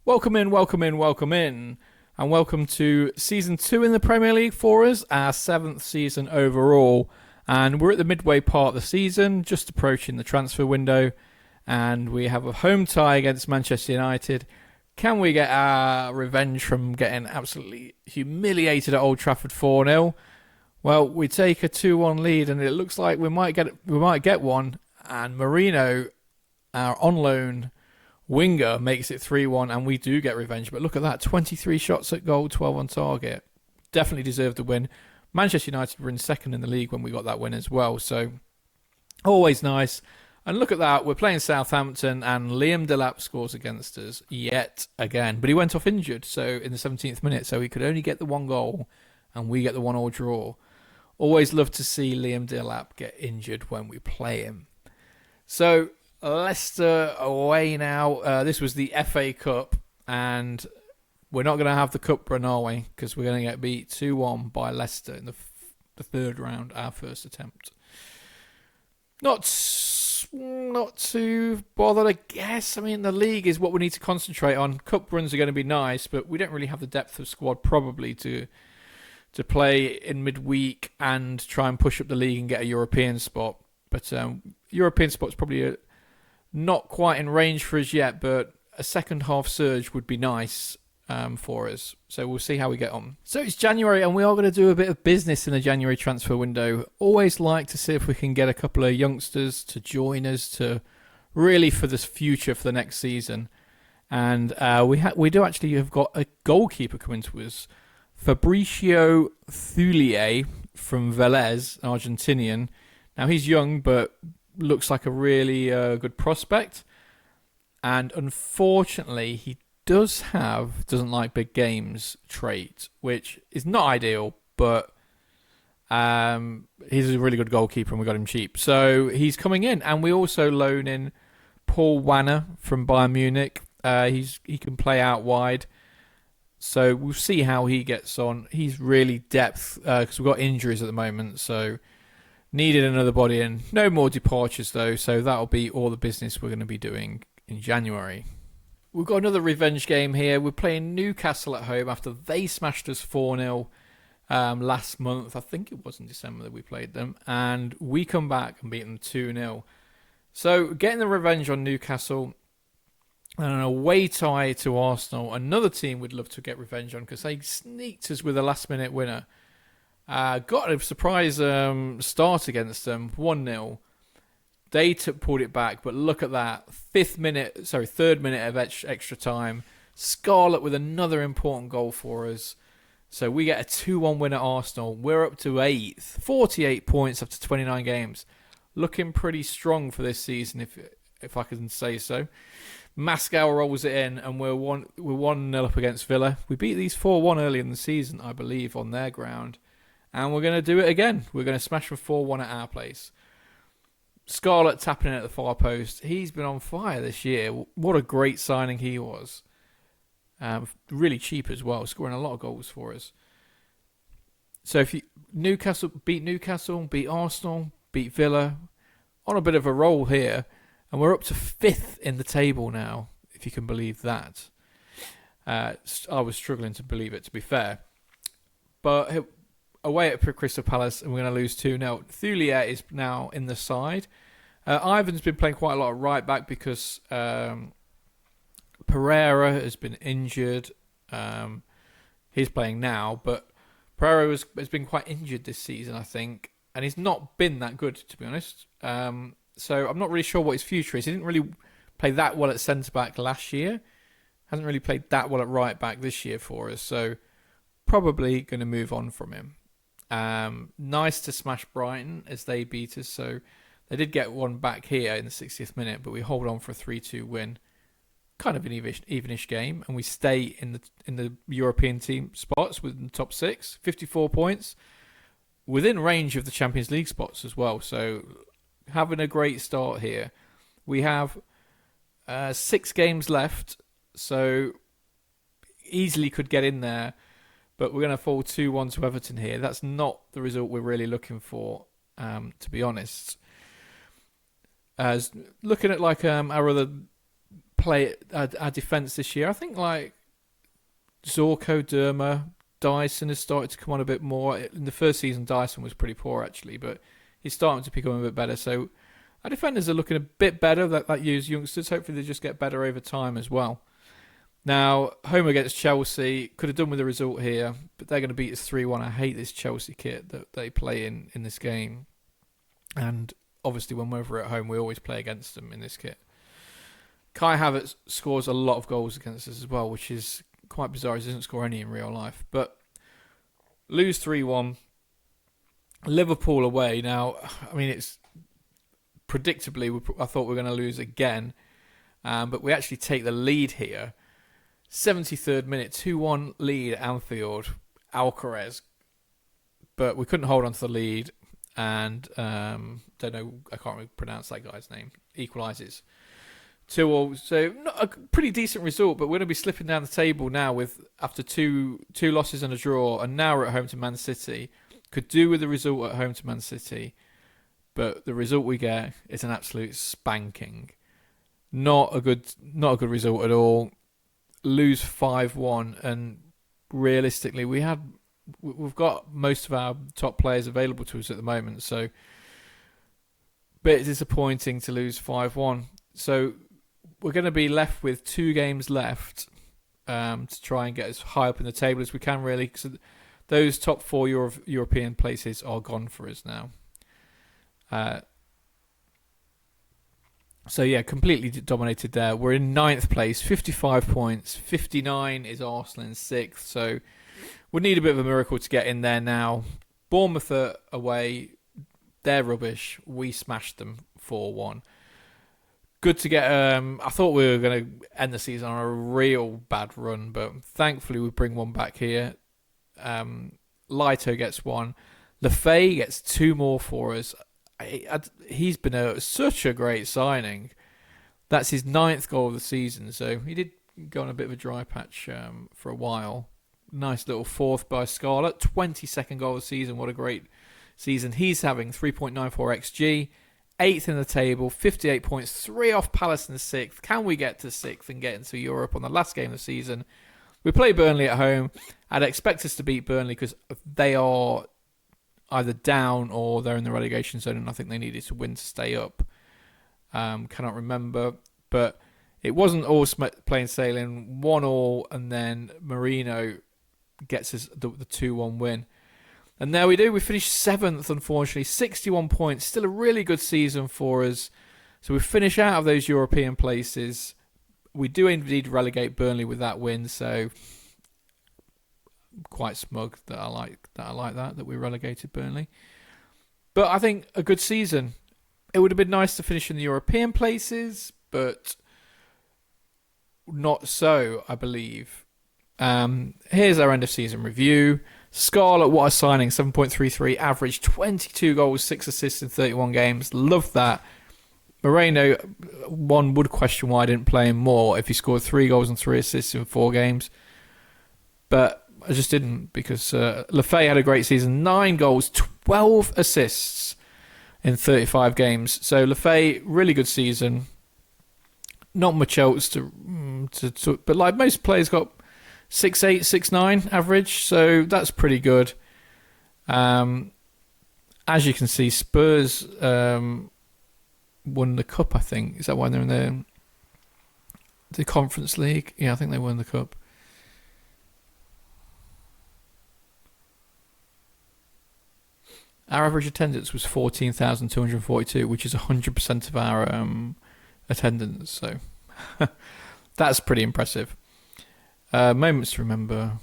Welcome in, welcome in, welcome in, and welcome to Season 2 in the Premier League for us, our 7th season overall. And we're at the midway part of the season, just approaching the transfer window, and we have a home tie against Manchester United. Can we get our revenge from getting absolutely humiliated at Old Trafford 4-0? Well, we take a 2-1 lead, and it looks like we might get one, and Marino, our on loan winger, makes it 3-1, and we do get revenge. But look at that, 23 shots at goal, 12 on target. Definitely deserved the win. Manchester United were in second in the league when we got that win as well, so always nice. And look at that, we're playing Southampton, and Liam Delap scores against us yet again. But he went off injured, so in the 17th minute, so he could only get the one goal, and we get the 1-1 draw. Always love to see Liam Delap get injured when we play him. So Leicester away now. This was the FA Cup, and we're not going to have the cup run, are we? Because we're going to get beat 2-1 by Leicester in the third round, our first attempt. Not too bothered, I guess. I mean, the league is what we need to concentrate on. Cup runs are going to be nice, but we don't really have the depth of squad probably to play in midweek and try and push up the league and get a European spot. But European spot's probably not quite in range for us yet, but a second half surge would be nice for us. So we'll see how we get on. So it's January, and we are going to do a bit of business in the January transfer window. Always like to see if we can get a couple of youngsters to join us to really for this future for the next season. And we do actually have got a goalkeeper coming to us, Fabricio Thulier from Vélez, Argentinian. Now he's young, but looks like a really good prospect. And unfortunately, he doesn't like big games trait, which is not ideal, but he's a really good goalkeeper and we got him cheap. So he's coming in, and we also loan in Paul Wanner from Bayern Munich. He can play out wide. So we'll see how he gets on. He's really depth because we've got injuries at the moment, so needed another body in. No more departures though, so that'll be all the business we're going to be doing in January. We've got another revenge game here. We're playing Newcastle at home after they smashed us 4-0 last month. I think it was in December that we played them, and we come back and beat them 2-0. So getting the revenge on Newcastle. And an away tie to Arsenal, another team we'd love to get revenge on because they sneaked us with a last-minute winner. Got a surprise start against them, 1-0. They pulled it back, but look at that. Third minute of extra time. Scarlett with another important goal for us. So we get a 2-1 win at Arsenal. We're up to 8th, 48 points after 29 games. Looking pretty strong for this season, if I can say so. Moscow rolls it in, and we're 1-0 up against Villa. We beat these 4-1 early in the season, I believe, on their ground. And we're going to do it again. We're going to smash them 4-1 at our place. Scarlett tapping in at the far post. He's been on fire this year. What a great signing he was. Really cheap as well, scoring a lot of goals for us. So if Newcastle, beat Arsenal, beat Villa, on a bit of a roll here. And we're up to 5th in the table now, if you can believe that. I was struggling to believe it, to be fair. But away at Crystal Palace, and we're going to lose 2-0. Thulier is now in the side. Ivan's been playing quite a lot of right back because Pereira has been injured. He's playing now, but Pereira has been quite injured this season, I think. And he's not been that good, to be honest. So I'm not really sure what his future is. He didn't really play that well at centre-back last year. Hasn't really played that well at right-back this year for us. So probably going to move on from him. Nice to smash Brighton as they beat us. So they did get one back here in the 60th minute, but we hold on for a 3-2 win. Kind of an evenish game. And we stay in the European team spots within the top 6. 54 points. Within range of the Champions League spots as well. So having a great start here. We have 6 games left, so easily could get in there, but we're going to fall 2-1 to Everton here. That's not the result we're really looking for, to be honest. As looking at our other our defence this year. I think like Zorko, Derma, Dyson has started to come on a bit more. In the first season, Dyson was pretty poor actually, but he's starting to become a bit better. So our defenders are looking a bit better. That use youngsters. Hopefully they just get better over time as well. Now, home against Chelsea, could have done with the result here, but they're going to beat us 3-1. I hate this Chelsea kit that they play in this game. And obviously when we're at home, we always play against them in this kit. Kai Havertz scores a lot of goals against us as well, which is quite bizarre. He doesn't score any in real life. But lose 3-1. Liverpool away. Now, I mean, it's predictably, I thought we were going to lose again. But we actually take the lead here. 73rd minute, 2-1 lead at Anfield, Alcaraz. But we couldn't hold on to the lead, and don't know, I can't really pronounce that guy's name. Equalises 2-2. So not a pretty decent result, but we're going to be slipping down the table now with after two losses and a draw, and now we're at home to Man City. Could do with the result at home to Man City, but the result we get is an absolute spanking. Not a good result at all. Lose 5-1, and realistically we've got most of our top players available to us at the moment, so bit disappointing to lose 5-1. So we're going to be left with 2 games left to try and get as high up in the table as we can, really, because those top 4 European places are gone for us now. So yeah, completely dominated there. We're in 9th place, 55 points. 59 is Arsenal in 6th. So we need a bit of a miracle to get in there now. Bournemouth are away. They're rubbish. We smashed them 4-1. Good to get... I thought we were going to end the season on a real bad run, but thankfully we bring one back here. Lito gets 1. Lefay gets 2 more for us. He's been such a great signing. That's his 9th goal of the season, so he did go on a bit of a dry patch for a while. Nice little 4th by Scarlett. 22nd goal of the season. What a great season he's having. 3.94 XG. 8th in the table. 58 points. 3 off Palace in the 6th. Can we get to 6th and get into Europe on the last game of the season? We play Burnley at home. I'd expect us to beat Burnley because they are either down or they're in the relegation zone, and I think they needed to win to stay up. Cannot remember, but it wasn't all plain sailing. 1-1, and then Marino gets us the 2-1 win. And there we do. We finished 7th, unfortunately. 61 points. Still a really good season for us. So we finish out of those European places. We do indeed relegate Burnley with that win, so quite smug that I like that we relegated Burnley. But I think a good season. It would have been nice to finish in the European places, but not so, I believe. Here's our end of season review. Scarlett, what a signing. 7.33 average, 22 goals, 6 assists in 31 games. Love that. Moreno, one would question why I didn't play him more if he scored 3 goals and 3 assists in 4 games. But I just didn't, because Lefay had a great season. 9 goals, 12 assists in 35 games. So Lefay, really good season. Not much else to but like most players got 6'8", 6'9" average, so that's pretty good. As you can see, Spurs won the cup, I think. Is that why they're in the Conference League? Yeah, I think they won the cup. Our average attendance was 14,242, which is 100% of our attendance. So that's pretty impressive. Moments to remember.